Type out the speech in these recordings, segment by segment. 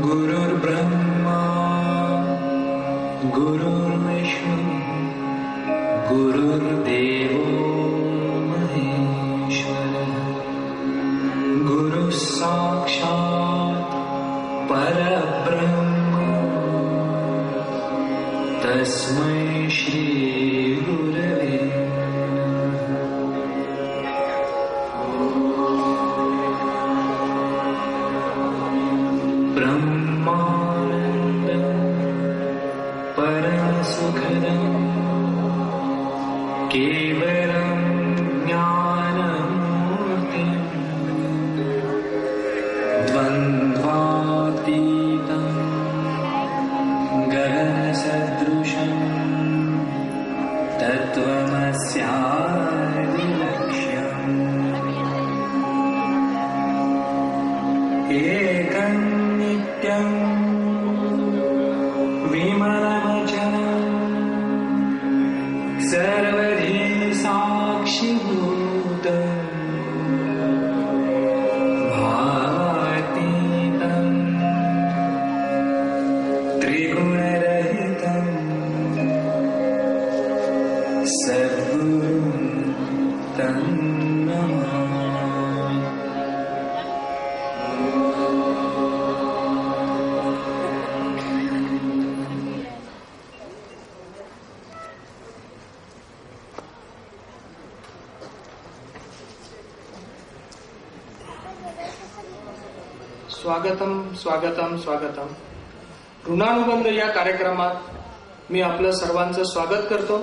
गुरुर्ब्रह्मा गुरुर्विष्णु गुरुर्देवो महेश्वरः गुरुः साक्षात् परब्रह्म तस्मै श्री गुरवे केवलं ज्ञानमूर्तिं द्वन्द्वातीतं गगनसदृशं तत्त्वमस्यादिलक्ष्यम् एकं नित्यं विमलमचलं सर्वधि साक्षिभूत भावातीतं त्रिगुणरहितं सद्गुरुं तं नमामि। स्वागतम स्वागतम स्वागतम. ऋणानुबंध या कार्यक्रमात मी आपलं सर्वांचं स्वागत करतो.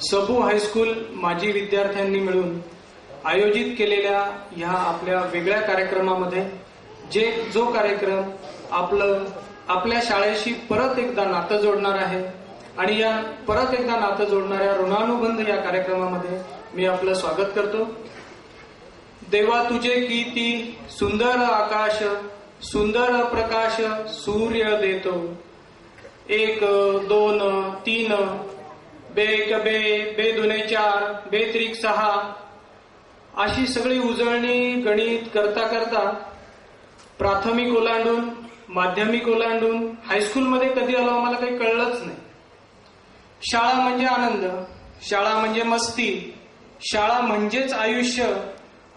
सबू हायस्कूल माजी विद्यार्थ्यांनी मिळून आयोजित केलेल्या ह्या आपल्या वेगळ्या कार्यक्रमामध्ये जो कार्यक्रम आपल्या शाळेशी परत एकदा नातं जोडणार आहे आणि या परत एकदा नातं जोडणाऱ्या ऋणानुबंध या कार्यक्रमामध्ये मी आपलं स्वागत करतो. देवा तुझे किती सुंदर आकाश, सुंदर प्रकाश सूर्य देतो. 1 2 3 बेक बे बेदुने 4 बेत्रिक 6 अशी सगळी उजळणी गणित करता करता प्राथमिक ओलांडून माध्यमिक ओलांडून हायस्कूलमध्ये कधी आलो आम्हाला काही कळलंच नाही. शाळा म्हणजे आनंद, शाळा म्हणजे मस्ती, शाळा म्हणजेच आयुष्य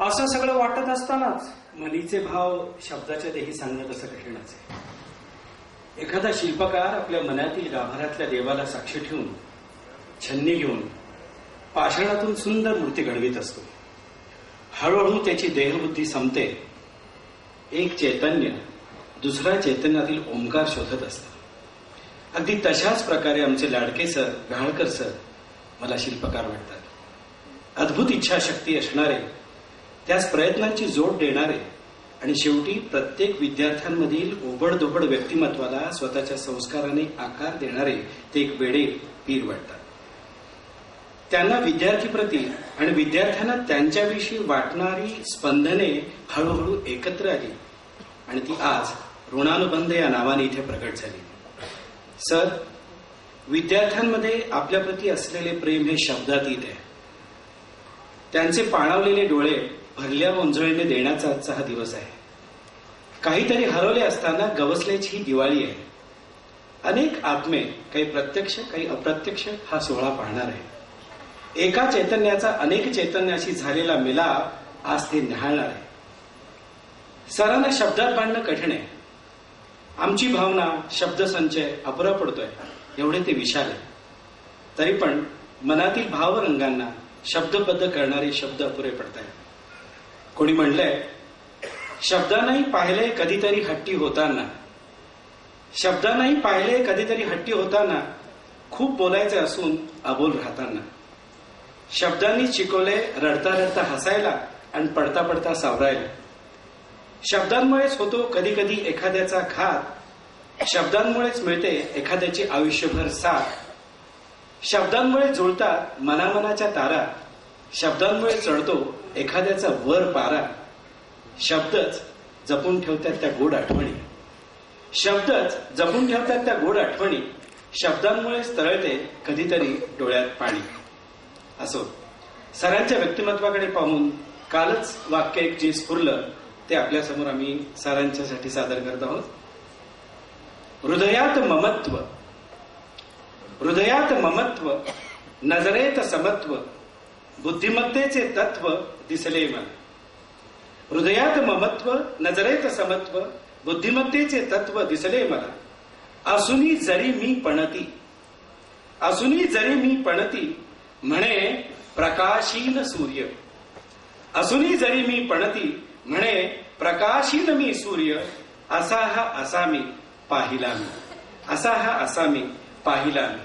असं सगळं वाटत असतानाच मनीचे भाव शब्दाच्या देही सांगणं तसं कठीणच आहे. एखादा शिल्पकार आपल्या मनातील गाभाऱ्यातल्या देवाला साक्ष ठेवून छन्नी घेऊन पाषाणातून सुंदर मूर्ती घडवीत असतो. हळूहळू त्याची देहबुद्धी संपते. एक चैतन्य दुसऱ्या चैतन्यातील ओंकार शोधत असतं. अगदी तशाच प्रकारे आमचे लाडके सर गहाळकर सर मला शिल्पकार वाटतात. अद्भुत इच्छाशक्ती असणारे, त्याच प्रयत्नांची जोड देणारे आणि शेवटी प्रत्येक विद्यार्थ्यांमधील ओबडधोबड व्यक्तिमत्वाला स्वतःच्या संस्काराने आकार देणारे ते एक वेडे पीर वाटतात. त्यांना विद्यार्थीप्रती आणि विद्यार्थ्यांना त्यांच्याविषयी वाटणारी स्पंदने हळूहळू एकत्र आली आणि ती आज ऋणानुबंध या नावाने इथे प्रकट झाली. सर, विद्यार्थ्यांमध्ये आपल्याप्रती असलेले प्रेम हे शब्दातीत आहे. त्यांचे पाणावलेले डोळे भरल्या ओंजळीने देण्याचा आजचा हा दिवस आहे. काहीतरी हरवले असताना गवसल्याची ही दिवाळी आहे. अनेक आत्मे, काही प्रत्यक्ष काही अप्रत्यक्ष हा सोहळा पाहणार आहे. एका चैतन्याचा अनेक चैतन्याशी झालेला मिलाप आज ते न्याहाळणार आहे. सरांना शब्दात बांधणं कठीण आहे. आमची भावना शब्दसंचय अपुरा पडतोय एवढे ते विशाल आहे. तरी पण मनातील भावरंगांना शब्दबद्ध करणारे शब्द अपुरे पडतायत. कोणी म्हणलंय, शब्दांनाही पाहिले कधीतरी हट्टी होताना, शब्दांनाही पाहिले कधीतरी हट्टी होताना, खूप बोलायचे असून अबोल राहताना. शब्दांनी शिकवले रडता रडता हसायला आणि पडता पडता सावरायला. शब्दांमुळेच होतो कधी कधी एखाद्याचा घात, शब्दांमुळेच मिळते एखाद्याची आयुष्यभर साथ. शब्दांमुळे जुळतात मनामनाच्या तारा, शब्दांमुळे चढतो एखाद्याचा वर पारा. शब्दच जपून ठेवतात त्या गोड आठवणी, शब्दच जपून ठेवतात त्या गोड आठवणी. शब्दांमुळेच तरळते कधीतरी डोळ्यात पाणी. असो, सरांच्या व्यक्तिमत्वाकडे पाहून कालच वाक्य एक जे स्फुरलं ते आपल्यासमोर आम्ही सरांच्यासाठी सादर करत आहोत. हृदयात ममत्व, हृदयात ममत्व, नजरेत समत्व, बुद्धिमत्तेचे तत्व दिसले मला. हृदयात ममत्व, नजरेत समत्व, बुद्धिमत्तेचे तत्व दिसले मला. असुनी जरी मी पणती, असुनी जरी मी पणती, म्हणे प्रकाशीन सूर्य. असुनी जरी मी पणती, म्हणे प्रकाशीन मी सूर्य. असा हा असा मी पाहिला मी, असा हा असा मी पाहिला मी.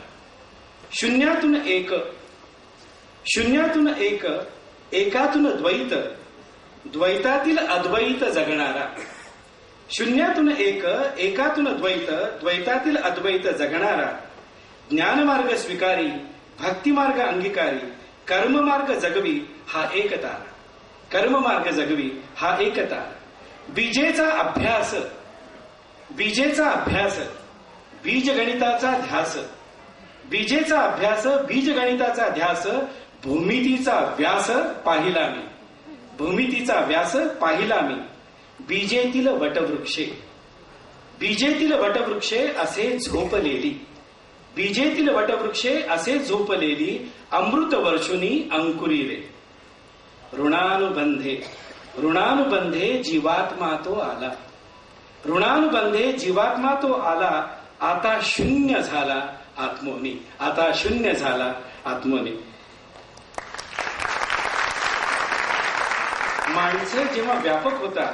शून्यातून एक, शून्यातून एक, एकातून द्वैत, द्वैतातील अद्वैत जगणारा. शून्यातून एक, एकातून द्वैत, द्वैतातील अद्वैत जगणारा. ज्ञानमार्ग स्वीकारी, भक्तिमार्ग अंगीकारी, कर्ममार्ग जगवी हा एक तारा. कर्ममार्ग जगवी हा एक तारा. बीजेचा अभ्यास, बीजेचा अभ्यास, बीजगणिताचा ध्यास. बीजेचा अभ्यास, बीजगणिताचा ध्यास, भूमितीचा व्यास पाहिला मी. भूमितीचा व्यास पाहिला मी. बीजेतील वटवृक्षे, बीजेतील वटवृक्षे असे झोपलेली, बीजेतील वटवृक्षे असे झोपलेली, अमृत वर्षुनी अंकुरी रे. ऋणानुबंधे, ऋणानुबंधे जीवात्मा तो आला. ऋणानुबंधे जीवात्मा तो आला. आता शून्य झाला आत्मोनी, आता शून्य झाला आत्मोनी. माणसं जेव्हा व्यापक होतात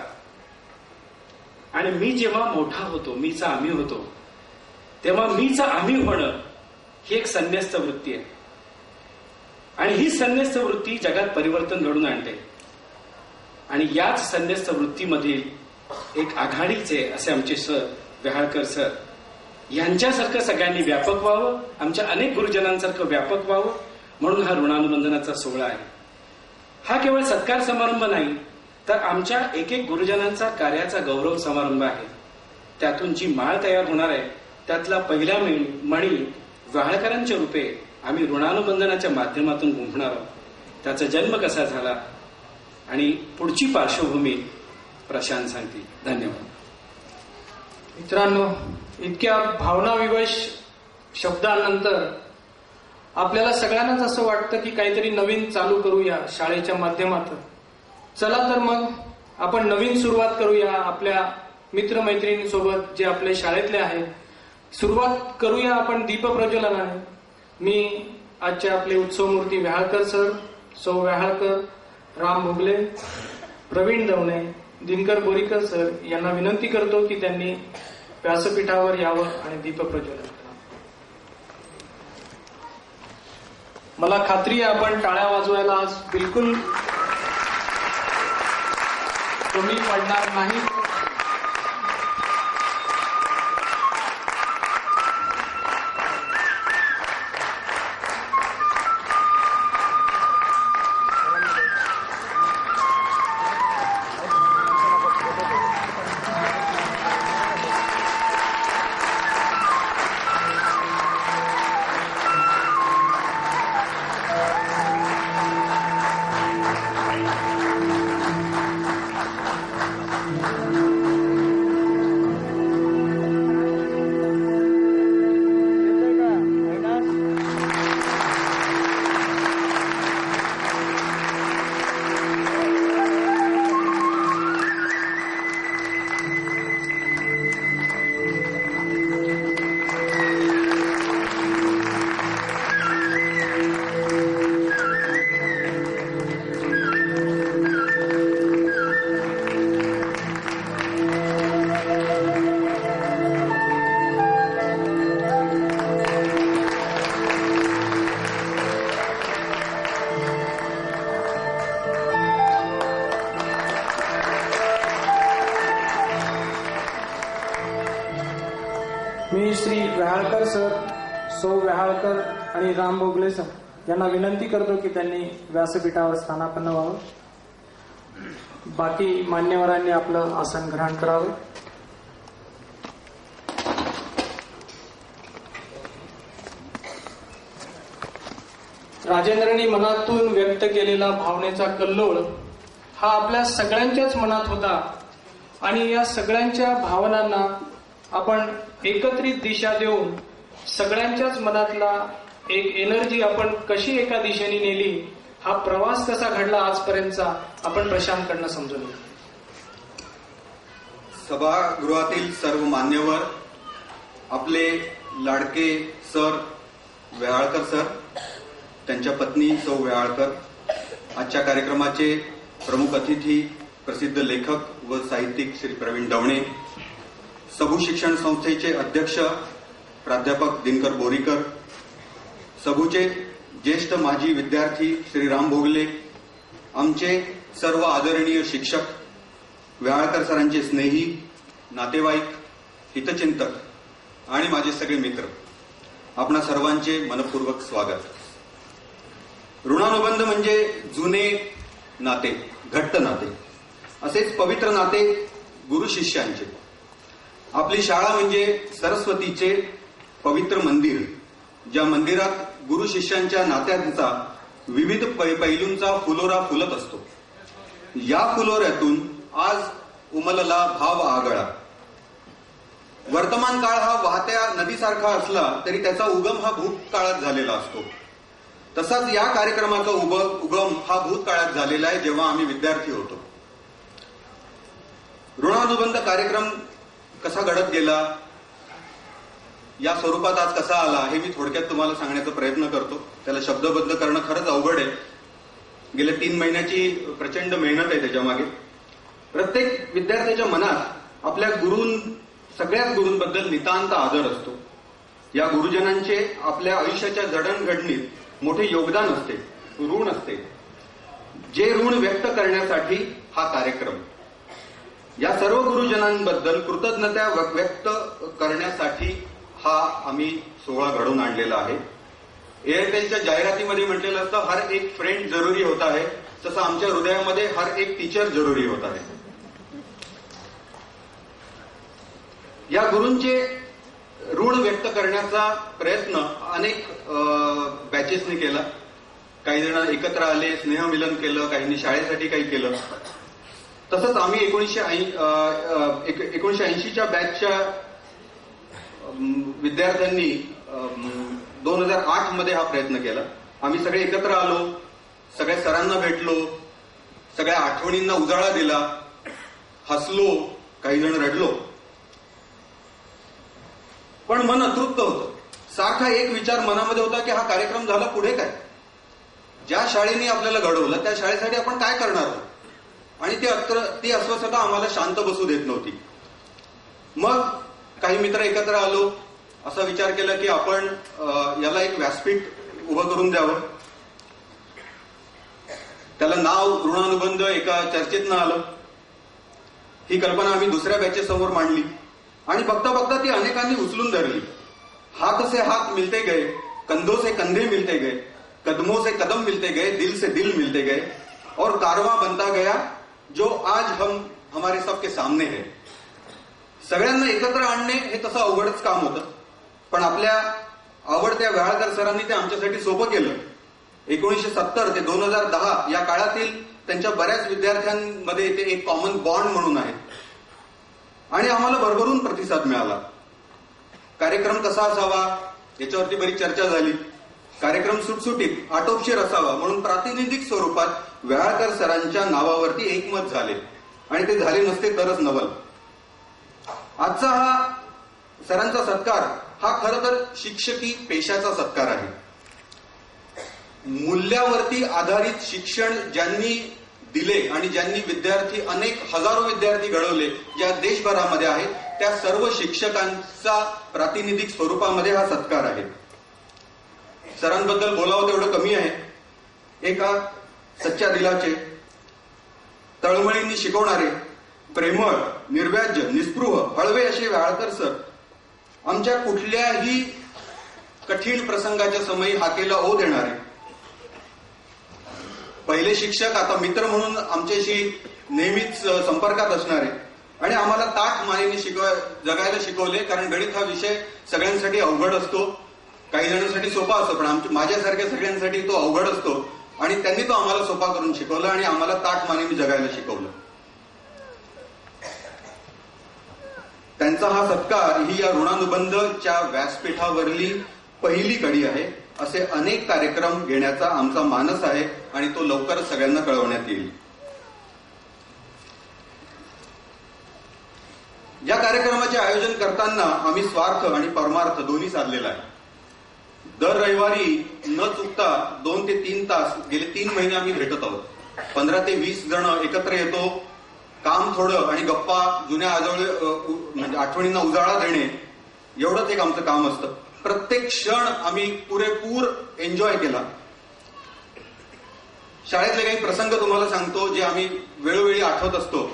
आणि मी जेव्हा मोठा होतो, मीचा आम्ही होतो, तेव्हा मीचा आम्ही होणं ही एक संन्यस्त वृत्ती आहे. आणि ही संन्यस्त वृत्ती जगात परिवर्तन घडून आणते. आणि याच संन्यस्त वृत्तीमधील एक आघाडीचे असे आमचे सर व्याहाळकर सर, यांच्यासारखं सगळ्यांनी व्यापक व्हावं, आमच्या अनेक गुरुजनांसारखं व्यापक व्हावं, म्हणून हा ऋणानुबंधनाचा सोहळा आहे. हा केवळ सत्कार समारंभ नाही, तर आमच्या एक एक गुरुजनांचा कार्याचा गौरव समारंभ आहे. त्यातून जी माळ तयार होणार आहे त्यातला पहिला मणी व्याहाळकरांच्या रूपे आम्ही ऋणानुबंधनाच्या माध्यमातून गुंफणार आहोत. त्याचा जन्म कसा झाला आणि पुढची पार्श्वभूमी प्रशांत सांगतील. धन्यवाद. मित्रांनो, इतक्या भावनाविवश शब्दांनंतर आपल्याला सगळ्यांनाच असं वाटतं की काहीतरी नवीन चालू करूया शाळेच्या माध्यमातून. चला तर मग आपण नवीन सुरुवात करूया. आपल्या मित्रमैत्रिणींसोबत जे आपल्या शाळेतले आहेत, सुरुवात करूया आपण दीपप्रज्वलनाने. मी आजचे आपले उत्सवमूर्ती व्याहाळकर सर, सौ व्याहाळकर, राम भोगले, प्रवीण दवणे, दिनकर बोरीकर सर यांना विनंती करतो की त्यांनी व्यासपीठावर यावं आणि दीपप्रज्वलन करावं. मला खात्री आहे आपण टाळ्या वाजवायला आज बिलकुल कमी पडणार नाही. मी श्री व्याहाळकर सर, सौ व्याहाळकर आणि राम भोगले सर यांना विनंती करतो की त्यांनी व्यासपीठावर स्थानापन्न व्हावं. बाकी मान्यवरांनी आपलं आसन ग्रहण करावं. राजेंद्रनी मनातून व्यक्त केलेला भावनेचा कल्लोळ हा आपल्या सगळ्यांच्याच मनात होता आणि या सगळ्यांच्या भावनांना आपण एकत्रित दिशा देऊन सगळ्यांच्याच मनातला एक एनर्जी आपण कशी एका दिशेने नेली, हा प्रवास कसा घडला आजपर्यंतचा, आपण प्रशांतकडनं समजून घेऊ. सभागृहातील सर्व मान्यवर, आपले लाडके सर वेहाळकर सर, त्यांच्या पत्नी सौ वेहाळकर, आजच्या कार्यक्रमाचे प्रमुख अतिथी प्रसिद्ध लेखक व साहित्यिक श्री प्रवीण डवणे, सबू शिक्षण संस्थेचे अध्यक्ष प्राध्यापक दिनकर बोरीकर, सबूचे ज्येष्ठ माजी विद्यार्थी श्री राम भोगले, आमचे सर्व आदरणीय शिक्षक, वेहाळकर सरांचे स्नेही, नातेवाईक, हितचिंतक आणि माझे सगळे मित्र, आपणा सर्वांचे मनपूर्वक स्वागत. ऋणानुबंध म्हणजे जुने नाते, घट्ट नाते, असेच पवित्र नाते गुरु शिष्यांचे. आपली शाळा म्हणजे सरस्वतीचे पवित्र मंदिर, ज्या मंदिरात गुरु शिष्यांच्या नात्यांचा विविध पैलूंचा फुलोरा फुलत असतो. या फुलोऱ्यातून आज उमलला भाव आगळा. वर्तमान काळ हा वाहत्या नदीसारखा असला तरी त्याचा उगम हा भूतकाळात झालेला असतो. तसाच या कार्यक्रमाचा उगम हा भूतकाळात झालेला आहे, जेव्हा आम्ही विद्यार्थी होतो. ऋणानुबंध कार्यक्रम कसा घडत गेला, या स्वरूपात आज कसा आला, हे मी थोडक्यात तुम्हाला सांगण्याचा प्रयत्न करतो. त्याला शब्दबद्ध करणं खरंच अवघड आहे. गेल्या 3 महिन्याची प्रचंड मेहनत आहे त्याच्या मागे. प्रत्येक विद्यार्थ्याच्या मनात आपल्या सगळ्याच गुरूंबद्दल नितांत आदर असतो. या गुरुजनांचे आपल्या आयुष्याच्या जडणघडणीत मोठे योगदान असते, ऋण असते. जे ऋण व्यक्त करण्यासाठी हा कार्यक्रम, या सर्व गुरुजनांबद्दल कृतज्ञता व्यक्त करण्यासाठी हा आम्ही सोहळा घडवून आणलेला आहे. एअरटेलच्या जाहिरातीमध्ये म्हटलेलं असतं, हर एक फ्रेंड जरुरी होता है, तसं आमच्या हृदयामध्ये हर एक टीचर जरुरी होता है. या गुरूंचे ऋण व्यक्त करण्याचा प्रयत्न अनेक बॅचेसने केला. काही जण एकत्र आले, स्नेहमिलन केलं, काहींनी शाळेसाठी काही केलं. तसंच आम्ही 1980च्या बॅचच्या विद्यार्थ्यांनी 2008 मध्ये हा प्रयत्न केला. आम्ही सगळे एकत्र आलो, सगळ्या सरांना भेटलो, सगळ्या आठवणींना उजाळा दिला, हसलो, काही जण रडलो. पण मन अतृप्त होतं. सारखा एक विचार मनामध्ये होता की हा कार्यक्रम झाला पुढे काय, ज्या शाळेने आपल्याला घडवलं त्या शाळेसाठी आपण काय करणार आहोत. आणि ती अस्वस्थता आम्हाला शांत बसू देत नव्हती. मग काही मित्र एकत्र आलो, असा विचार केला की आपण याला एक व्यासपीठ उभं करून द्यावं. त्याला नाव ऋणानुबंध एका चर्चेतनं आलं. ही कल्पना आम्ही दुसऱ्या बॅचेस समोर मांडली आणि बघता बघता ती अनेकांनी उचलून धरली. हाथ से हाथ मिलते गए, कंधों से कंधे मिलते गए, कदमों से कदम मिलते गए, दिल से दिल मिलते गए और कारवां बनता गया जो आज हमारे सबके सामने है. सगळ्यांना एकत्र आणणे हे तसं अवघडच काम होतं, पण आपल्या आवडत्या वेहाळकर सरांनी ते आमच्यासाठी सोपं केलं. 1970 ते 2010 या काळातील त्यांच्या बऱ्याच विद्यार्थ्यांमध्ये ते एक कॉमन बॉन्ड म्हणून आहे आणि आम्हाला भरभरून प्रतिसाद मिळाला. कार्यक्रम कसा असावा याच्यावरती बरीच चर्चा झाली. कार्यक्रम सुटसुटीत, आटोपशीर असावा म्हणून प्रातिनिधिक स्वरूपात वेहाळकर सरांच्या नावावरती एकमत झाले आणि ते झाले नसते तरच नवल. आजचा हा सरांचा सत्कार हा खरं तर शिक्षकी पेशाचा सत्कार आहे. मूल्यावरती आधारित शिक्षण ज्यांनी दिले आणि ज्यांनी अनेक हजारो विद्यार्थी घडवले, ज्या देशभरामध्ये आहेत, त्या सर्व शिक्षकांचा प्रातिनिधिक स्वरूपामध्ये हा सत्कार आहे. सरांबद्दल बोलावं तेवढं कमी आहे. एका सच्च्या दिलाचे, तळमळींनी शिकवणारे, प्रेमळ, निर्व्याज्य, निस्पृह, हळवे असे वेहाळकर सर आमच्या कुठल्याही कठीण प्रसंगाच्या समयी हाकेला ओ देणारे, पहिले शिक्षक आता मित्र म्हणून आमच्याशी नेहमीच संपर्कात असणारे आणि आम्हाला ताठ मानेने जगायला शिकवले. कारण गणित हा विषय सगळ्यांसाठी अवघड असतो. काही जणांसाठी सोपा असतो, पण माझ्यासारख्या सगळ्यांसाठी तो अवघड असतो. आणि त्यांनी तो आम्हाला सोपा करून शिकवला आणि आम्हाला ताठ मानेने जगायला शिकवलं. त्यांचा हा सत्कार ही या ऋणानुबंधच्या व्यासपीठावरली पहिली कडी आहे. असे अनेक कार्यक्रम घेण्याचा आमचा मानस आहे आणि तो लवकरच सगळ्यांना कळवण्यात येईल. या कार्यक्रमाचे आयोजन करताना आम्ही स्वार्थ आणि परमार्थ दोन्ही साधलेला आहे. दर रविवारी न चुकता 2 ते 3 तास गेले 3 महिने आम्ही भेटत आहोत. 15 ते 20 जण एकत्र येतो. काम थोडं आणि गप्पा, जुन्या म्हणजे आठवणींना उजाळा देणे, एवढंच एक आमचं काम असतं. प्रत्येक क्षण आम्ही पुरेपूर एन्जॉय केला. शाळेतले काही प्रसंग तुम्हाला सांगतो जे आम्ही वेळोवेळी आठवत असतो.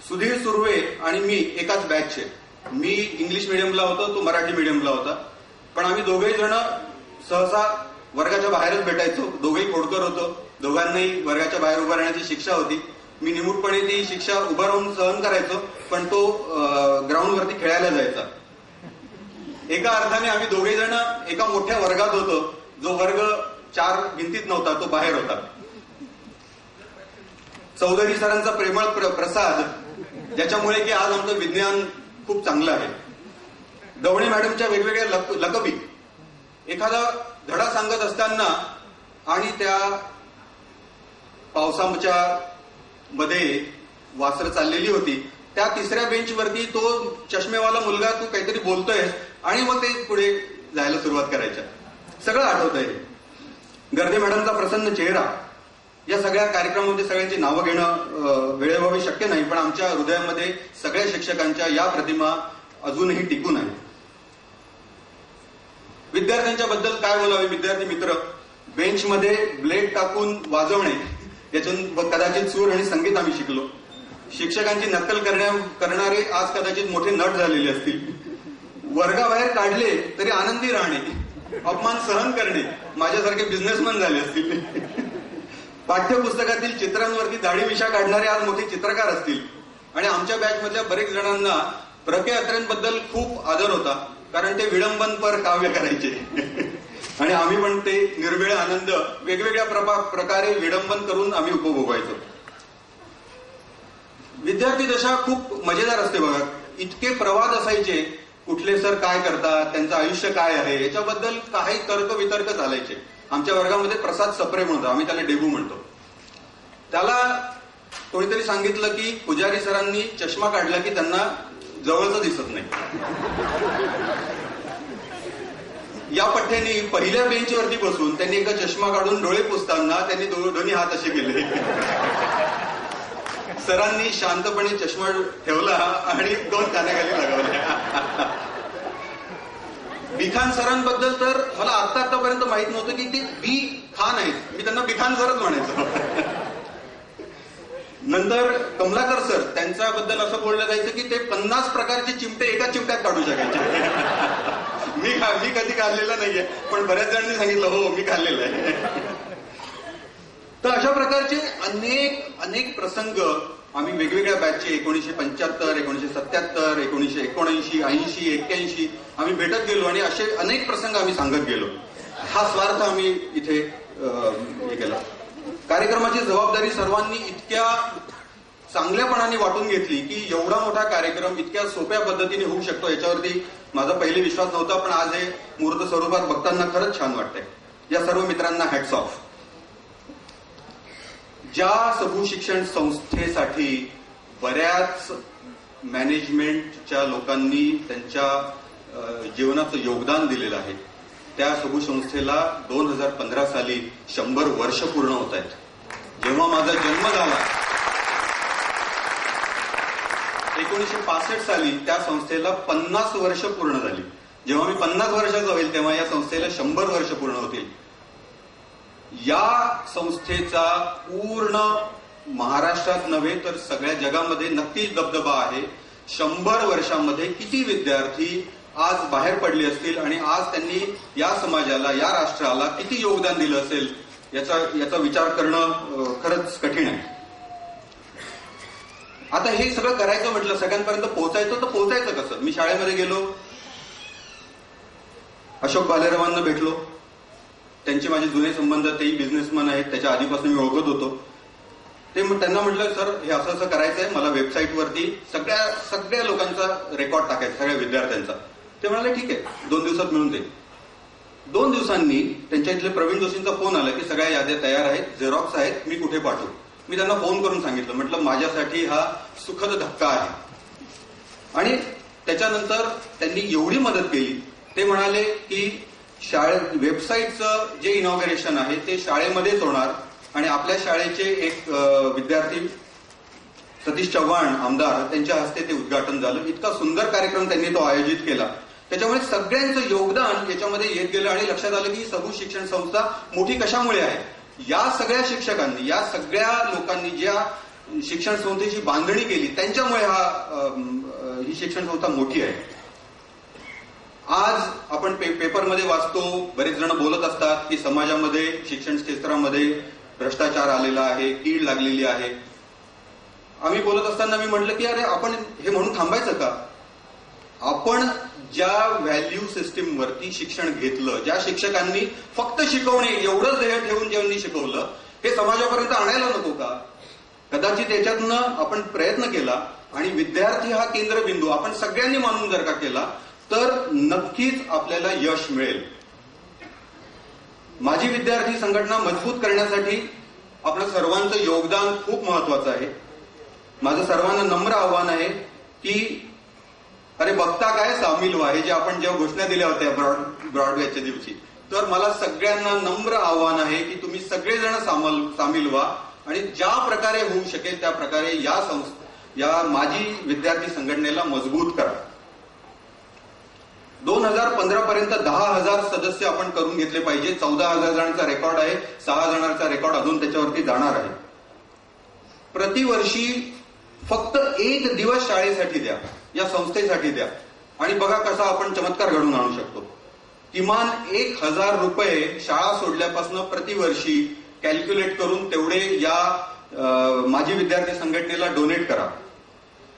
सुधीर सुर्वे आणि मी एकाच बॅचचे. मी इंग्लिश मिडियमला होतो, तो मराठी मिडियमला होता. पण आम्ही दोघेही जण सहसा वर्गाच्या बाहेरच भेटायचो. दोघेही खोडकर होतो. दोघांनाही वर्गाच्या बाहेर उभं राहण्याची शिक्षा होती. मी निमूटपणे ती शिक्षा उभं राहून सहन करायचो, पण तो ग्राउंडवरती खेळायला जायचा. एका अर्थाने आम्ही दोघे जण एका मोठ्या वर्गात होतो. जो वर्ग 4 भिंतीत नव्हता, तो बाहेर होता. चौधरी सरांचा प्रेमळ प्रसाद, ज्याच्यामुळे की आज आमचं विज्ञान खूप चांगलं आहे. गवणे मॅडमच्या वेगवेगळ्या लकबी. एखादा धडा सांगत असताना आणि त्या पावसाच्या मध्ये वासर चाललेली होती, त्या 3ऱ्या बेंचवरती तो चष्मेवाला मुलगा, तू काहीतरी बोलतोय, आणि मग ते पुढे जायला सुरुवात करायच्या. सगळं आठवतंय. गर्दे मॅडमचा प्रसन्न चेहरा. या सगळ्या कार्यक्रमामध्ये सगळ्यांची नावं घेणं वेळेबाबी शक्य नाही, पण आमच्या हृदयामध्ये सगळ्या शिक्षकांच्या या प्रतिमा अजूनही टिकून आहेत. विद्यार्थ्यांच्या बद्दल काय बोलावे. विद्यार्थी मित्र. बेंचमध्ये ब्लेड टाकून वाजवणे, यातून कदाचित सूर आणि संगीत आम्ही शिकलो. शिक्षकांची नक्कल करणारे आज कदाचित मोठे नट झालेले असतील. वर्गाबाहेर काढले तरी आनंदी राहणे, अपमान सहन करणे, माझ्यासारखे बिझनेसमॅन झाले असतील. पाठ्यपुस्तकातील चित्रांवरती दाढी मिशा काढणारे आज मोठे चित्रकार असतील. आणि आमच्या बॅचमधल्या बरेच जणांना प्र.के. अत्रेंबद्दल खूप आदर होता, कारण ते विडंबनपर काव्य करायचे. आणि आम्ही पण ते निर्वेळ आनंद वेगवेगळ्या प्रकारे विडंबन करून आम्ही उपभोगायचो. विद्यार्थी दशा खूप मजेदार असते बघा. इतके प्रवाद असायचे, कुठले सर काय करतात, त्यांचं आयुष्य काय आहे, याच्याबद्दल काही तर्क वितर्क चालायचे. आमच्या वर्गामध्ये प्रसाद सप्रे म्हणतो, आम्ही त्याला डेबू म्हणतो. त्याला कोणीतरी सांगितलं की पुजारी सरांनी चष्मा काढला की त्यांना जवळच दिसत नाही. या पठ्ठ्याने पहिल्या बेंचवरती बसून त्यांनी एका चष्मा काढून डोळे पुसताना त्यांनी दोन्ही हात असे केले. सरांनी शांतपणे चष्मा ठेवला आणि 2 कानाखाली लगावल्या. बिखान सरांबद्दल तर मला आतापर्यंत माहित नव्हतं की ते बी खान आहेत. मी त्यांना बिखान सरच म्हणायचो. नंतर कमलाकर सर, त्यांच्याबद्दल असं बोललं जायचं की ते 50 प्रकारचे चिमटे एका चिमट्यात काढू शकायचे. मी कधी काढलेला नाहीये, पण बऱ्याच जणांनी सांगितलं हो मी काढलेलं आहे. तर अशा प्रकारचे अनेक प्रसंग आम्ही वेगवेगळ्या बॅचचे 1975, 1977, 1979, 80, 81 आम्ही भेटत गेलो आणि असे अनेक प्रसंग आम्ही सांगत गेलो. हा स्वार्थ आम्ही इथे हे केला. कार्यक्रमाची जबाबदारी सर्वांनी इतक्या चांगल्यापणाने वाटून घेतली की एवढा मोठा कार्यक्रम इतक्या सोप्या पद्धतीने होऊ शकतो याच्यावरती माझा पहिले विश्वास नव्हता, पण आज हे मूर्त स्वरूपात बघताना खरंच छान वाटतंय. या सर्व मित्रांना हॅट्स ऑफ. ज्या सबू शिक्षण संस्थेसाठी बऱ्याच मॅनेजमेंटच्या लोकांनी त्यांच्या जीवनाचं योगदान दिलेलं आहे, त्या सबू संस्थेला 2015 साली 100 वर्ष पूर्ण होत आहेत. जेव्हा माझा जन्म झाला 1965 साली त्या संस्थेला 50 वर्ष पूर्ण झाली. जेव्हा मी 50 वर्षाचा होईल तेव्हा या संस्थेला 100 वर्ष पूर्ण होतील. या संस्थेचा पूर्ण महाराष्ट्रात नव्हे तर सगळ्या जगामध्ये नक्कीच दबदबा आहे. 100 वर्षामध्ये किती विद्यार्थी आज बाहेर पडले असतील आणि आज त्यांनी या समाजाला, या राष्ट्राला किती योगदान दिलं असेल याचा विचार करणं खरंच कठीण आहे. आता हे सगळं करायचं म्हटलं, सगळ्यांपर्यंत पोहोचायचं, तर पोहोचायचं कसं? मी शाळेमध्ये गेलो, अशोक भालेरावांना भेटलो. त्यांचे माझे जुने संबंध, तेही बिझनेसमॅन आहेत, त्याच्या आधीपासून मी ओळखत होतो. त्यांना म्हटलं, सर हे असं असं करायचं आहे, मला वेबसाईटवरती सगळ्या लोकांचा रेकॉर्ड टाकायचा, सगळ्या विद्यार्थ्यांचा. ते म्हणाले ठीक आहे, 2 दिवसात मिळून जाईल. 2 दिवसांनी त्यांच्या इथले प्रवीण जोशींचा फोन आला की सगळ्या याद्या तयार आहेत, झेरॉक्स आहेत, मी कुठे पाठवू. मी त्यांना फोन करून सांगितलं, म्हटलं माझ्यासाठी हा सुखद धक्का आहे. आणि त्याच्यानंतर त्यांनी एवढी मदत केली. ते म्हणाले की वेबसाईटचं जे इनॉग्रेशन आहे ते शाळेमध्येच होणार आणि आपल्या शाळेचे एक विद्यार्थी सतीश चव्हाण आमदार, त्यांच्या हस्ते ते उद्घाटन झालं. इतका सुंदर कार्यक्रम त्यांनी तो आयोजित केला. त्याच्यामुळे सगळ्यांचं योगदान याच्यामध्ये येत गेलं आणि लक्षात आलं की सबू शिक्षण संस्था मोठी कशामुळे आहे. या सगळ्या शिक्षकांनी, या सगळ्या लोकांनी ज्या शिक्षण संस्थेची बांधणी केली त्यांच्यामुळे ही शिक्षण संस्था मोठी आहे. आज आपण पेपरमध्ये वाचतो, बरेच जण बोलत असतात की समाजामध्ये, शिक्षण क्षेत्रामध्ये भ्रष्टाचार आलेला आहे, कीड लागलेली आहे. आम्ही बोलत असताना मी म्हटलं की अरे आपण हे म्हणून थांबायचं का. आपण ज्या व्हॅल्यू सिस्टीमवरती शिक्षण घेतलं, ज्या शिक्षकांनी फक्त शिकवणे एवढंच ध्येय ठेवून ज्यांनी शिकवलं, हे समाजापर्यंत आणायला नको का. कदाचित याच्यातनं आपण प्रयत्न केला आणि विद्यार्थी हा केंद्रबिंदू आपण सगळ्यांनी मानून जर का केला तर नक्कीच आपल्याला यश मिळेल. माझी विद्यार्थी संघटना मजबूत करण्यासाठी आपलं सर्वांचं योगदान खूप महत्वाचं आहे. माझं सर्वांना नम्र आव्हान आहे की अरे बघता काय सामील व्हा, हे जे आपण जेव्हा घोषणा दिल्या होत्या ब्रॉडवेच्या दिवशी, तर मला सगळ्यांना नम्र आव्हान आहे की तुम्ही सगळेजण सामील व्हा आणि ज्या प्रकारे होऊ शकेल त्या प्रकारे या माझी विद्यार्थी संघटनेला मजबूत करा. 2015 पर्यंत 10,000 सदस्य आपण करून घेतले पाहिजे. 14,000 जणांचा रेकॉर्ड आहे, 6 जणांचा रेकॉर्ड अजून त्याच्यावरती जाणार आहे. प्रतिवर्षी फक्त 1 दिवस शाळेसाठी द्या, या संस्थेसाठी द्या आणि बघा कसा आपण चमत्कार घडवून आणू शकतो. किमान 1,000 रुपये शाळा सोडल्यापासून प्रतिवर्षी कॅल्क्युलेट करून तेवढे या माझी विद्यार्थी संघटनेला डोनेट करा.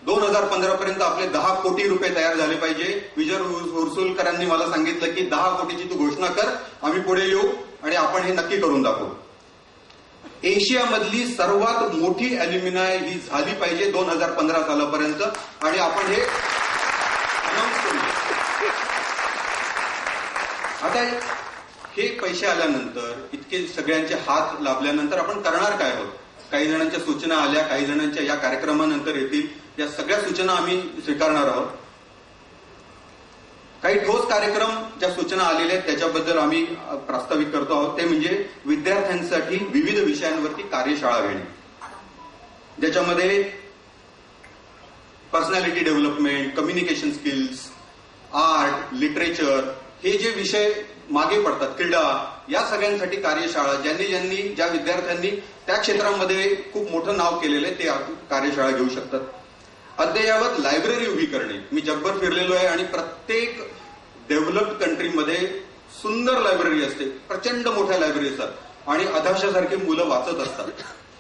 2015 पर्यंत आपले 10 कोटी रुपये तयार झाले पाहिजे. विजय उरसुलकरांनी मला सांगितलं की 10 कोटीची तू घोषणा कर, आम्ही पुढे येऊ आणि आपण हे नक्की करून दाखवू. एशियामधली सर्वात मोठी अल्युमिनाय ही झाली पाहिजे 2015 सालापर्यंत आणि आपण हे अनाऊन्स करू. आता हे पैसे आल्यानंतर, इतके सगळ्यांचे हात लाभल्यानंतर आपण करणार काय आहोत. काही जणांच्या सूचना आल्या, काही जणांच्या या कार्यक्रमानंतर येतील. या सगळ्या सूचना आम्ही स्वीकारणार आहोत. काही ठोस कार्यक्रम ज्या सूचना आलेल्या आहेत त्याच्याबद्दल आम्ही प्रास्ताविक करतो आहोत. ते म्हणजे विद्यार्थ्यांसाठी विविध विषयांवरती कार्यशाळा घेणे, ज्याच्यामध्ये personality development, communication skills, art, literature हे जे विषय मागे पडतात, क्रीडा, या सगळ्यांसाठी कार्यशाळा, ज्या विद्यार्थ्यांनी त्या क्षेत्रामध्ये खूप मोठं नाव केलेलं आहे ते कार्यशाळा घेऊ शकतात. अद्ययावत लायब्ररी उभी करणे. मी जगभर फिरलेलो आहे आणि प्रत्येक डेव्हलप्ड कंट्रीमध्ये सुंदर लायब्ररी असते, प्रचंड मोठ्या लायब्ररी असतात आणि अधाशासारखी मुलं वाचत असतात.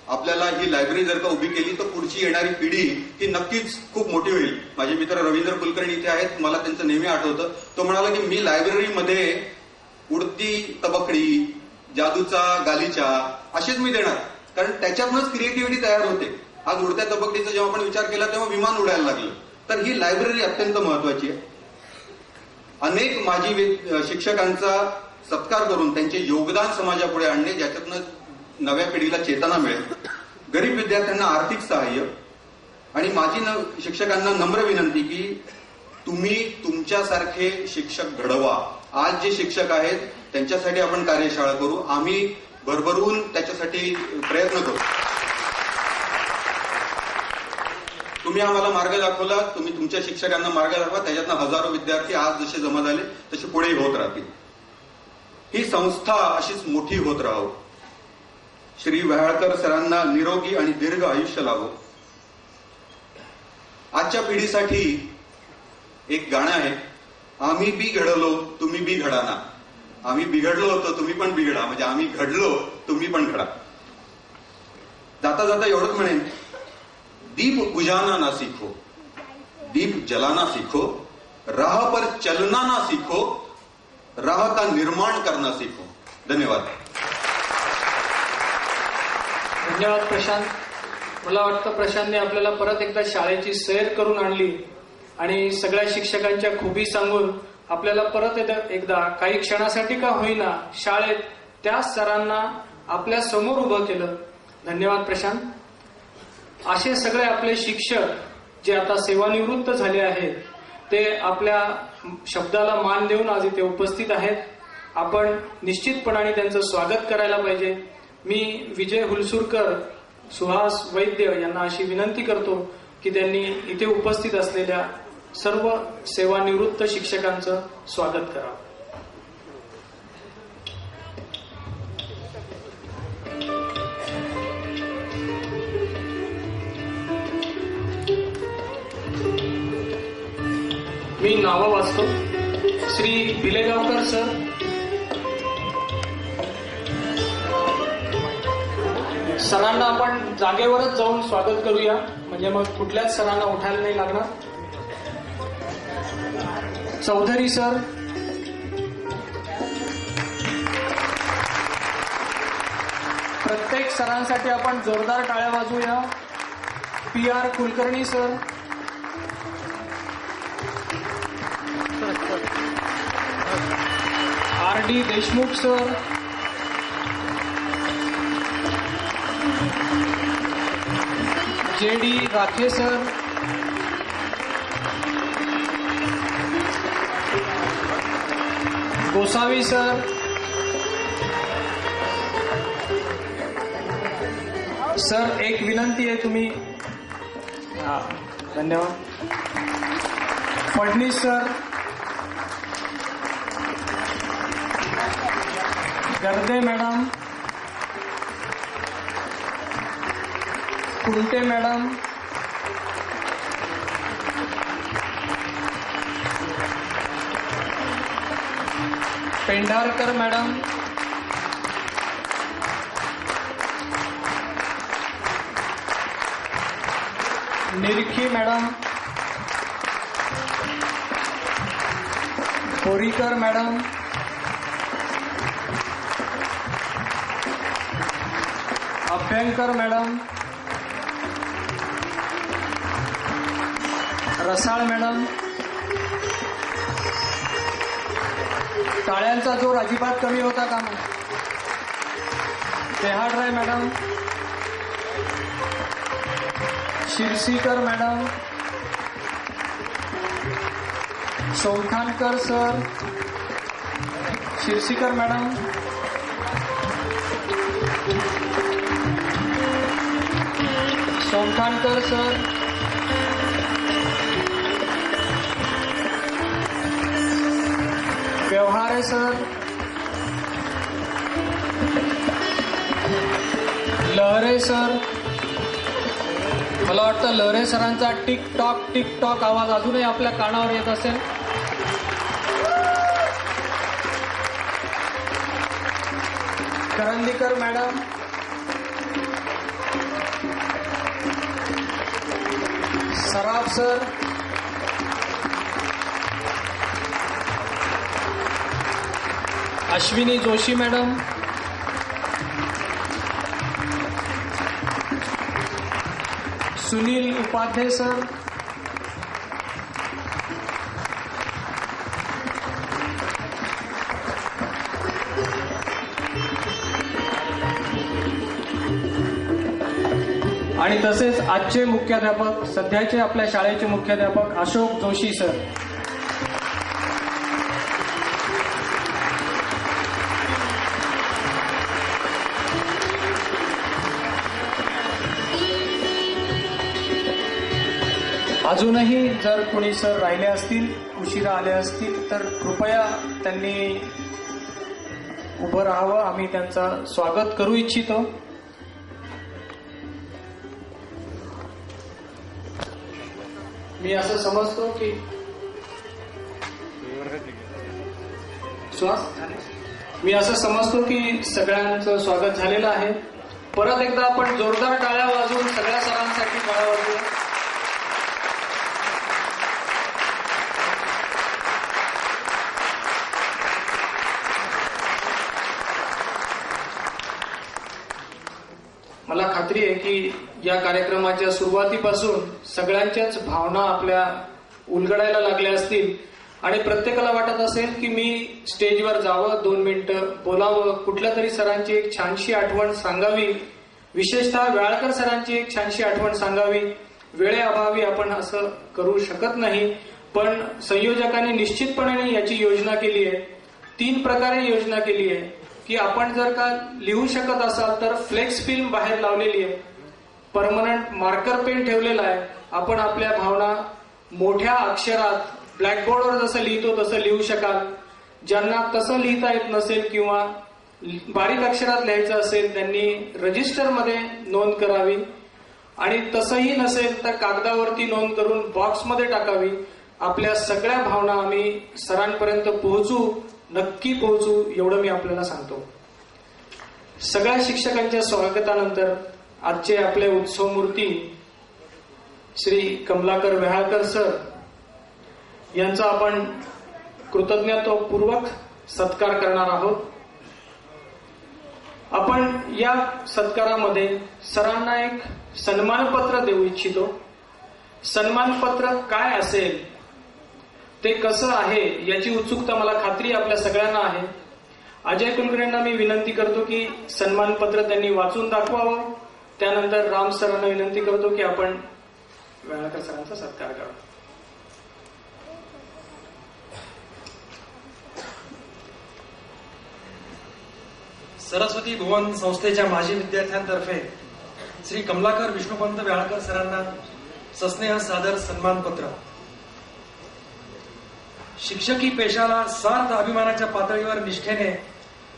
आपल्याला ही लायब्ररी जर का उभी केली तर पुढची येणारी पिढी ही नक्कीच खूप मोठी होईल. माझे मित्र रवींद्र कुलकर्णी इथे आहेत, मला त्यांचं नेहमी आठवतं. तो म्हणाला की मी लायब्ररीमध्ये उडती तबकडी, जादूचा गालिचा असेच मी देणार, कारण त्याच्यातूनच क्रिएटिव्हिटी तयार होते. आज उडत्या तबकडीचा जेव्हा आपण विचार केला तेव्हा विमान उडायला लागलं. तर ही लायब्ररी अत्यंत महत्वाची आहे. अनेक माजी शिक्षकांचा सत्कार करून त्यांचे योगदान समाजापुढे आणणे, ज्याच्यातनं नव्या पिढीला चेतना मिळेल. गरीब विद्यार्थ्यांना आर्थिक सहाय्य आणि माजी शिक्षकांना नम्र विनंती की तुम्ही तुमच्यासारखे शिक्षक घडवा. आज जे शिक्षक आहेत त्यांच्यासाठी आपण कार्यशाळा करू, आम्ही भरभरून त्याच्यासाठी प्रयत्न करू. तुम्ही आम्हाला मार्ग दाखवला, तुम्ही तुमच्या शिक्षकांना मार्ग दाखवा. त्याच्यातनं हजारो विद्यार्थी आज जसे जमा झाले तसे पुढेही होत राहतील. ही संस्था अशीच मोठी होत राहो. श्री व्याहाळकर सरांना निरोगी आणि दीर्घ आयुष्य लाभो. आजच्या पिढीसाठी एक गाणं आहे, आम्ही बी घडलो तुम्ही बी घडाना. आम्ही बिघडलो होतो तुम्ही पण बिघडा, म्हणजे आम्ही घडलो तुम्ही पण घडा. जाता जाता एवढंच म्हणेन, दीप बुझाना ना सीखो, दीप जलाना सीखो, राह पर चलना ना सीखो, राह का निर्माण करना सीखो. धन्यवाद. धन्यवाद प्रशांत. मला वाटतं प्रशांतने आपल्याला परत एकदा शाळेची सैर करून आणली आणि सगळ्या शिक्षकांच्या खुबी सांगून आपल्याला परत एकदा काही क्षणासाठी का होईना शाळेत त्या सरांना आपल्या समोर उभं केलं. धन्यवाद प्रशांत. असे सगळे आपले शिक्षक जे आता सेवानिवृत्त झाले आहेत ते आपल्या शब्दाला मान देऊन आज इथे उपस्थित आहेत. आपण निश्चितपणाने त्यांचं स्वागत करायला पाहिजे. मी विजय हुलसूरकर, सुहास वैद्य यांना अशी विनंती करतो की त्यांनी इथे उपस्थित असलेल्या सर्व सेवानिवृत्त शिक्षकांचं स्वागत करावं. मी नावं वाचतो. श्री भिलेगावकर सर, सरांना आपण जागेवरच जाऊन स्वागत करूया, म्हणजे मग कुठल्याच सरांना उठायला नाही लागणार. चौधरी सर, प्रत्येक सरांसाठी आपण जोरदार टाळ्या वाजवूया. PR Kulkarni sir, RD Deshmukh sir, JD Rakhe sir, Gosavi sir, sir एक विनंती आहे, तुम्ही धन्यवाद. Phadnis sir, Garde madam, Kunte madam, Pendharkar madam, Nirkhi madam, Borikar madam, Abhyankar madam, Rasal madam. टाळ्यांचा जोर अजिबात कमी होता का मग? तेहाडराय madam, Shirsikar madam, Shaukhankar sir, Shirsikar madam, Shaukhankar sir, Vyavahare sir, Lahare sir. मला वाटतं लहरे सरांचा टिक टॉक आवाज अजूनही आपल्या कानावर येत असेल. Karandikar madam, Saraf sir, Ashwini Joshi madam, Sunil Upadhyay sir, आणि तसेच आजचे मुख्याध्यापक, सध्याचे आपल्या शाळेचे मुख्याध्यापक अशोक जोशी सर. अजूनही जर कोणी सर राहिले असतील, उशिरा आले असतील, तर कृपया त्यांनी उभं राहावं. आम्ही त्यांचं स्वागत करू इच्छितो. मी असं समजतो की सगळ्यांचं स्वागत झालेलं आहे. परत एकदा आपण जोरदार टाळ्या वाजवून सगळ्या सरांसाठी टाळ्या वाजवूया. मला खात्री आहे की या कार्यक्रमाच्या सुरुवातीपासून सगळ्यांच्याच भावना आपल्या उलगडायला लागल्या असतील आणि प्रत्येकाला वाटत असेल की मी स्टेजवर जावं, 2 मिनिटं बोलावं, कुठल्या तरी सरांची एक छानशी आठवण सांगावी, विशेषतः व्याळकर सरांची एक छानशी आठवण सांगावी. वेळेअभावी आपण असं करू शकत नाही, पण संयोजकांनी निश्चितपणे याची योजना केली आहे. 3 प्रकारे योजना केली आहे की आपण जर का लिहू शकत असाल तर फ्लेक्स फिल्म बाहेर लावलेली आहे, परमनंट मार्कर पेन ठेवलेला आहे. आपण आपल्या भावना मोठ्या अक्षरात ब्लॅकबोर्डवर जसं लिहितो तसं लिहू शकाल. ज्यांना तसं लिहिता येत नसेल किंवा बारीक अक्षरात लिहायचं असेल त्यांनी रजिस्टरमध्ये नोंद करावी आणि तसंही नसेल तर कागदावरती नोंद करून बॉक्समध्ये टाकावी. आपल्या सगळ्या भावना आम्ही सरांपर्यंत पोहोचू, नक्की पोहोचू, एवढं मी आपल्याला सांगतो. सगळ्या शिक्षकांच्या स्वागतानंतर आजचे आपले उत्सव मूर्ती श्री कमलाकर वेहाळकर सर यांचा आपण कृतज्ञतापूर्वक सत्कार करणार आहोत. आपण या सत्कारामध्ये सरांना एक सन्मानपत्र देऊ इच्छितो. सन्मानपत्र काय असेल, ते कसं आहे याची उत्सुकता मला खात्री आपल्या सगळ्यांना आहे. अजय कुलकर्णींना मी विनंती करतो की सन्मानपत्र त्यांनी वाचून दाखवावं. त्यानंतर राम सरांना विनंती करतो की आपण वेळाकर सरांचा सत्कार करावा. सरस्वती भुवन संस्थेच्या माजी विद्यार्थ्यांतर्फे श्री कमलाकर विष्णुपंत वेहाळकर सरांना सस्नेह सादर सन्मानपत्र. शिक्षकी पेशाला सार्थ अभिमानाच्या पातळीवर निष्ठेने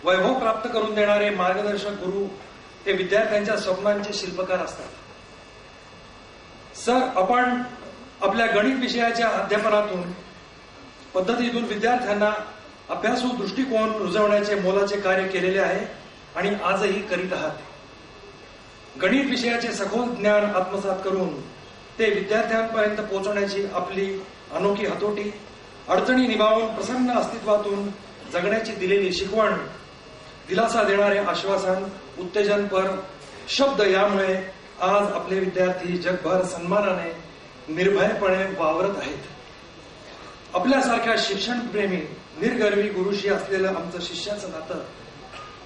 वैभव प्राप्त करून देणारे मार्गदर्शक गुरु हे विद्यार्थ्यांच्या स्वप्नांचे शिल्पकार असतात. सर, आपण आपल्या गणित विषयाच्या अध्यापनातून पद्धतीतून विद्यार्थ्यांना अभ्यासू दृष्टिकोन रुजवण्याचे मोलाचे कार्य केलेले आहे आणि आजही करीत आहात. गणित विषयाचे सखोल ज्ञान आत्मसात करून ते विद्यार्थ्यांपर्यंत पोहोचवण्याची आपली अनोखी हतोटी, अडचणी निभावून प्रसन्न अस्तित्वातून जगण्याची दिलेली शिकवण, दिलासा देणारे आश्वासन, उत्तेजनपर शब्द यामुळे आज आपले विद्यार्थी जगभर सन्मानाने निर्भयपणे वावरत आहेत. आपल्यासारख्या शिक्षणप्रेमी निर्गर्वी गुरुशी असलेलं आमचं शिष्याचं नातं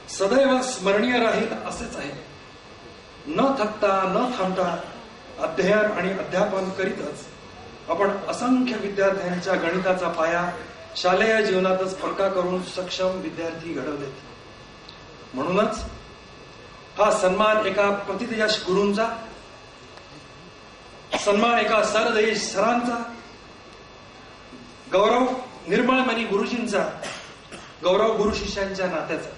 सदैव स्मरणीय राहील असेच आहे. न थकता न थांबता अध्ययन आणि अध्यापन करीतच आपण असंख्य विद्यार्थ्यांच्या गणिताचा पाया शालेय जीवनातच पक्का करून सक्षम विद्यार्थी घडवलेत. म्हणूनच हा सन्मान एका प्रतिथयश गुरूंचा, सन्मान एका सरदेश सरांचा, गौरव निर्मळमणी गुरुजींचा, गौरव गुरु शिष्यांच्या नात्याचा.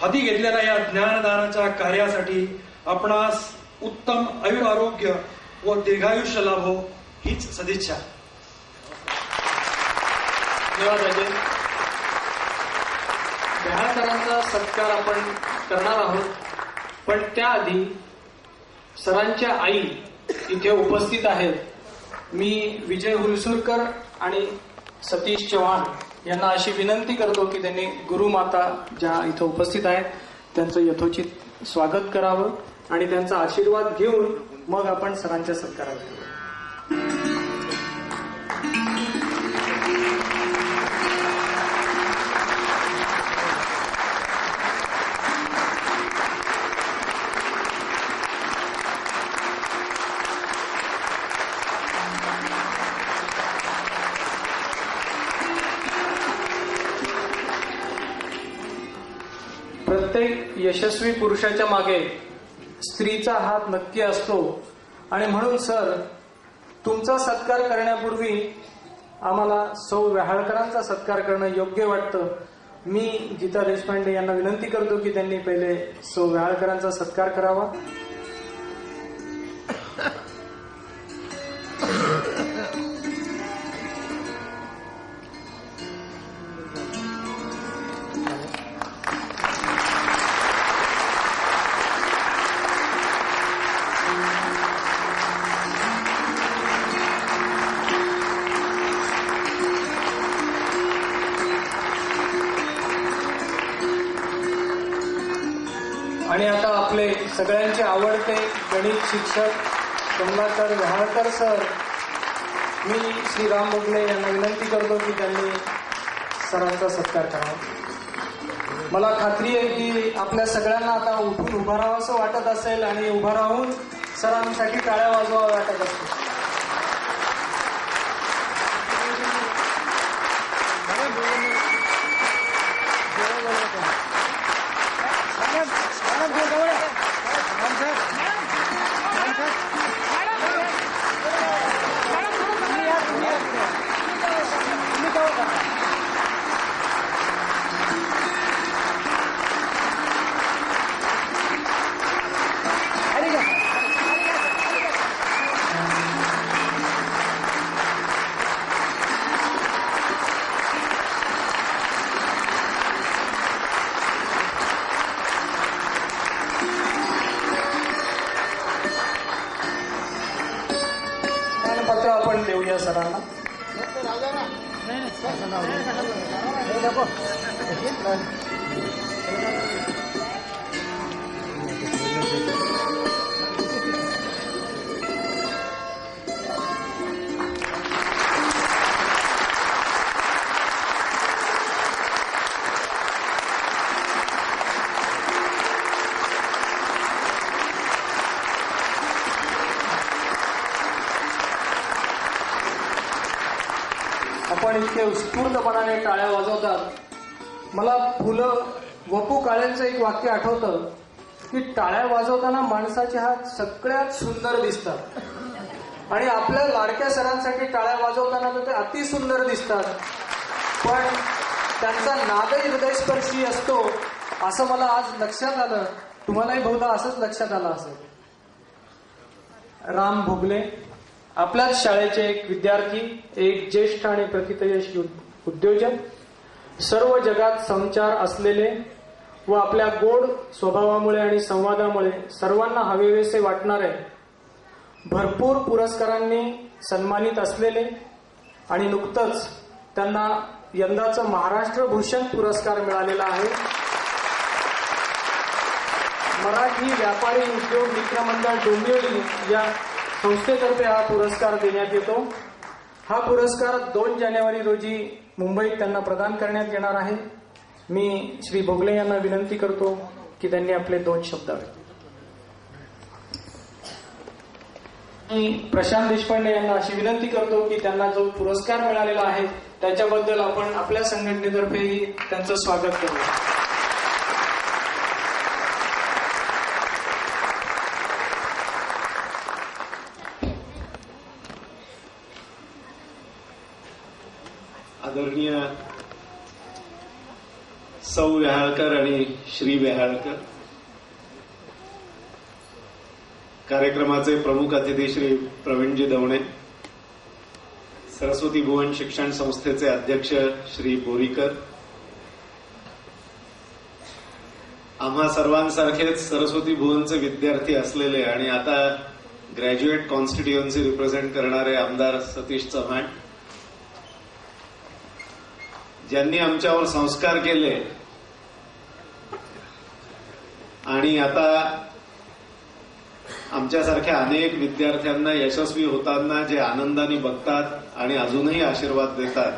हाती घेतलेल्या या ज्ञानदानाच्या कार्यासाठी आपणास उत्तम आयुरारोग्य व दीर्घायुष्य लाभो हीच सदिच्छा. धन्यवाद अजय. वेहाळकरांचा सत्कार आपण करणार आहोत, पण त्याआधी सरांच्या आई इथे उपस्थित आहेत. मी विजय हुलसूरकर आणि सतीश चव्हाण यांना अशी विनंती करतो की त्यांनी गुरुमाता ज्या इथं उपस्थित आहेत त्यांचं यथोचित स्वागत करावं आणि त्यांचा आशीर्वाद घेऊन मग आपण सरांच्या सत्कारात घेऊ. प्रत्येक यशस्वी पुरुषाच्या मागे स्त्रीचा हात नक्की असतो आणि म्हणून सर, तुमचा सत्कार करण्यापूर्वी आम्हाला सौ वेहाळकरांचा सत्कार करणं योग्य वाटतं. मी गीता देशपांडे यांना विनंती करतो की त्यांनी पहिले सौ वेहाळकरांचा सत्कार करावा. आणि आता आपले सगळ्यांचे आवडते गणित शिक्षक कमलाकर व्याहाळकर सर, मी श्री राम भोगले यांना विनंती करतो की त्यांनी सरांचा सत्कार करावा. मला खात्री आहे की आपल्या सगळ्यांना आता उठून उभं राहावंसं वाटत असेल आणि उभं राहून सरांसाठी टाळ्या वाजवाव्या वाटत असतील. पत्र आपण देऊया सरांना. आपण इतके उत्स्फूर्तपणाने टाळ्या वाजवतात. मला वपू काळेंचं एक वाक्य आठवतं की टाळ्या वाजवताना माणसाचे हात सगळ्यात सुंदर दिसतात आणि आपल्या लाडक्या सरांसाठी टाळ्या वाजवताना तर ते अतिसुंदर दिसतात, पण त्यांचा नादही हृदयस्पर्शी असतो असं मला आज लक्षात आलं. तुम्हालाही बहुधा असंच लक्षात आलं असेल. राम भोगले आपल्याच शाळेचे एक विद्यार्थी, एक ज्येष्ठ आणि प्रथितयश उद्योजक, सर्व जगात संचार असलेले व आपल्या गोड स्वभावामुळे आणि संवादामुळे सर्वांना हवेवेसे वाटणारे, भरपूर पुरस्कारांनी सन्मानित असलेले आणि नुकतंच त्यांना यंदाचं महाराष्ट्र भूषण पुरस्कार मिळालेला आहे. मराठी व्यापारी उद्योग मित्र मंडळ डोंबिवली या संस्थेतर्फे हा पुरस्कार देण्यात येतो. हा पुरस्कार 2 जानेवारी रोजी मुंबईत त्यांना प्रदान करण्यात येणार आहे. मी श्री भोगले यांना विनंती करतो की त्यांनी आपले 2 शब्द. मी प्रशांत देशपांडे यांना अशी विनंती करतो की त्यांना जो पुरस्कार मिळालेला आहे त्याच्याबद्दल आपण आपल्या संघटनेतर्फेही त्यांचं स्वागत करूया. आदरणीय सौ व्याहाळकर आणि श्री व्याहाळकर, कार्यक्रमाचे प्रमुख अतिथी श्री प्रवीणजी दवणे, सरस्वती भुवन शिक्षण संस्थेचे अध्यक्ष श्री बोरीकर, आम्हा सर्वांसारखेच सरस्वती भुवनचे विद्यार्थी असलेले आणि आता ग्रॅज्युएट कॉन्स्टिट्युएन्सी रिप्रेझेंट करणारे आमदार सतीश चव्हाण, ज्यांनी आमच्यावर संस्कार केले आणि आता आमच्यासारख्या अनेक विद्यार्थ्यांना यशस्वी होताना जे आनंदाने बघतात आणि अजूनही आशीर्वाद देतात,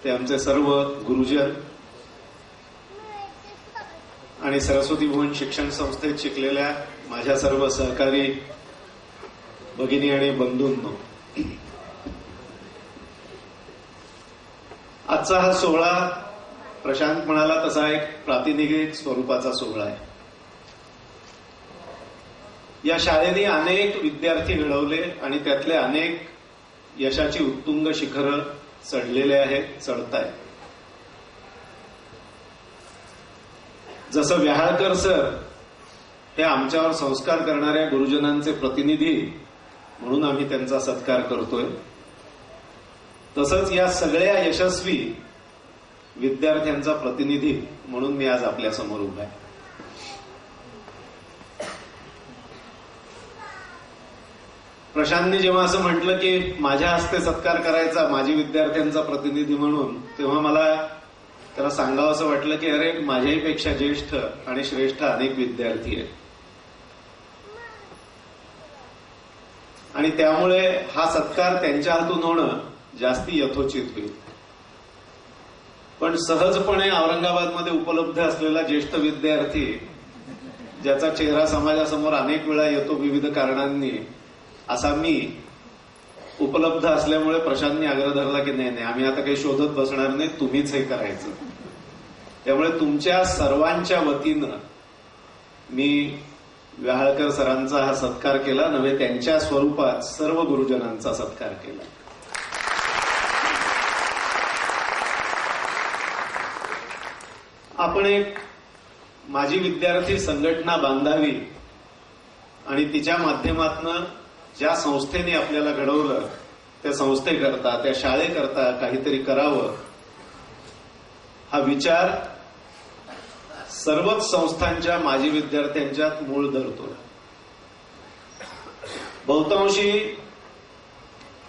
ते आमचे सर्व गुरुजन आणि सरस्वती भुवन शिक्षण संस्थेत शिकलेल्या माझ्या सर्व सहकारी भगिनी आणि बंधूंनो, आजचा हा सोहळा प्रशांत म्हणाला तसा एक प्रातिनिधिक स्वरूपाचा सोहळा आहे. या शाळेने अनेक विद्यार्थी घडवले आणि त्यातले अनेक यशाची उत्तुंग शिखरं चढलेले आहेत, चढतायत. जसं व्याहाळकर सर हे आमच्यावर संस्कार करणाऱ्या गुरुजनांचे प्रतिनिधी म्हणून आम्ही त्यांचा सत्कार करतोय, तसंच या सगळ्या यशस्वी विद्यार्थ्यांचा प्रतिनिधी म्हणून मी आज आपल्या समोर उभा आहे. प्रशांतनी जेव्हा असं म्हटलं की माझ्या हस्ते सत्कार करायचा माझी विद्यार्थ्यांचा प्रतिनिधी म्हणून, तेव्हा मला त्याला सांगावं असं वाटलं की अरे माझ्याहीपेक्षा ज्येष्ठ आणि श्रेष्ठ अनेक विद्यार्थी आहेत आणि त्यामुळे हा सत्कार त्यांच्या हातून होणं जास्ती यथोचित होईल. पण सहजपणे औरंगाबादमध्ये उपलब्ध असलेला ज्येष्ठ विद्यार्थी ज्याचा चेहरा समाजासमोर अनेक वेळा येतो विविध कारणांनी, असा मी उपलब्ध असल्यामुळे प्रशांतनी आग्रह धरला की नाही आम्ही आता काही शोधत बसणार नाही, तुम्हीच हे करायचं. त्यामुळे तुमच्या सर्वांच्या वतीनं मी व्याहाळकर सरांचा हा सत्कार केला, नव्हे त्यांच्या स्वरूपात सर्व गुरुजनांचा सत्कार केला. आपण एक माजी विद्यार्थी संघटना बांधावी आणि तिच्या माध्यमातून ज्या संस्थेने आपल्याला घडवलं त्या संस्थेकरता, त्या शाळेकरता काहीतरी करावं, हा विचार सर्वच संस्थांच्या माजी विद्यार्थ्यांच्यात मूळ धरतो. बहुतांशी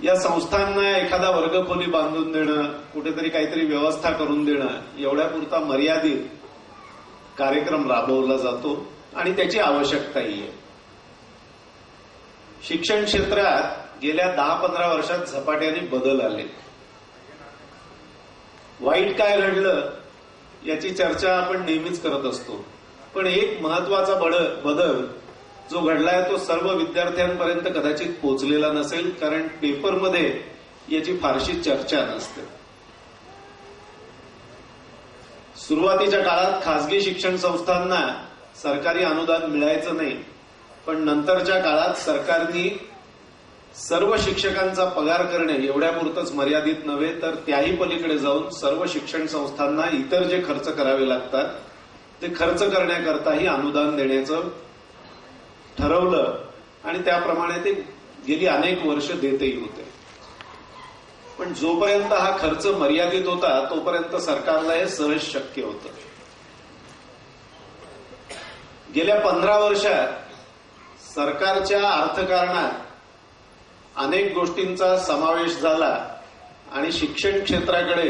या संस्थांना एखादा वर्गखोली बांधून देणं, कुठेतरी काहीतरी व्यवस्था करून देणं, एवढ्यापुरता मर्यादित कार्यक्रम राबवला जातो आणि त्याची आवश्यकताही आहे. शिक्षण क्षेत्रात गेल्या 10-15 वर्षात झपाट्याने बदल आले. वाईट काय घडलं याची चर्चा आपण नेहमीच करत असतो, पण एक महत्वाचा बदल जो घडलाय तो सर्व विद्यार्थ्यांपर्यंत कदाचित पोहोचलेला नसेल, कारण पेपरमध्ये याची फारशी चर्चा नसते. सुरुवातीच्या काळात खासगी शिक्षण संस्थांना सरकारी अनुदान मिळायचं नाही, पण नंतरच्या काळात सरकारने सर्व शिक्षकांचा पगार करणे एवढ्यापुरतच मर्यादित नव्हे तर त्याही पलीकडे जाऊन सर्व शिक्षण संस्थांना इतर जे खर्च करावे लागतात ते खर्च करण्याकरताही अनुदान देण्याचं ठरवलं आणि त्याप्रमाणे ते गेली अनेक वर्ष देतही होते. पण जोपर्यंत हा खर्च मर्यादित होता तोपर्यंत सरकारला हे सहज शक्य होतं. गेल्या 15 वर्षात सरकारच्या अर्थकारणात अनेक गोष्टींचा समावेश झाला आणि शिक्षण क्षेत्राकडे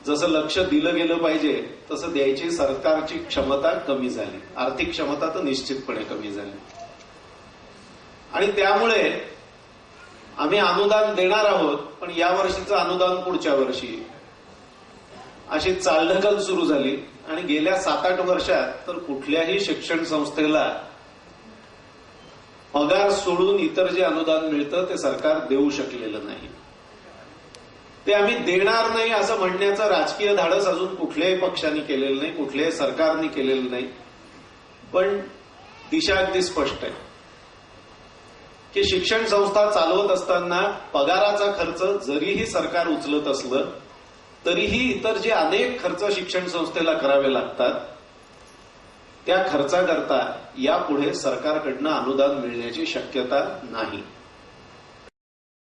जसं लक्ष दिलं गेलं पाहिजे तसं द्यायची सरकारची क्षमता कमी झाली, आर्थिक क्षमता तर निश्चितपणे कमी झाली. आणि त्यामुळे आम्ही अनुदान देणार आहोत पण या वर्षीचं अनुदान पुढच्या वर्षी, अशी चालढकल सुरू झाली आणि गेल्या 7-8 वर्षात तर कुठल्याही शिक्षण संस्थेला पगार सोडून इतर जे अनुदान मिळतं ते सरकार देऊ शकलेलं नाही. ते आम्ही देणार नाही असं म्हणण्याचं राजकीय धाडस अजून कुठल्याही पक्षाने केलेलं नाही, कुठल्याही सरकारने केलेलं नाही. पण दिशा अगदी स्पष्ट आहे की शिक्षण संस्था चालवत असताना पगाराचा खर्च जरीही सरकार उचलत असलं तरीही इतर जे अनेक खर्च शिक्षण संस्थेला करावे लागतात त्या खर्चाकरता यापुढे सरकारकडनं अनुदान मिळण्याची शक्यता नाही.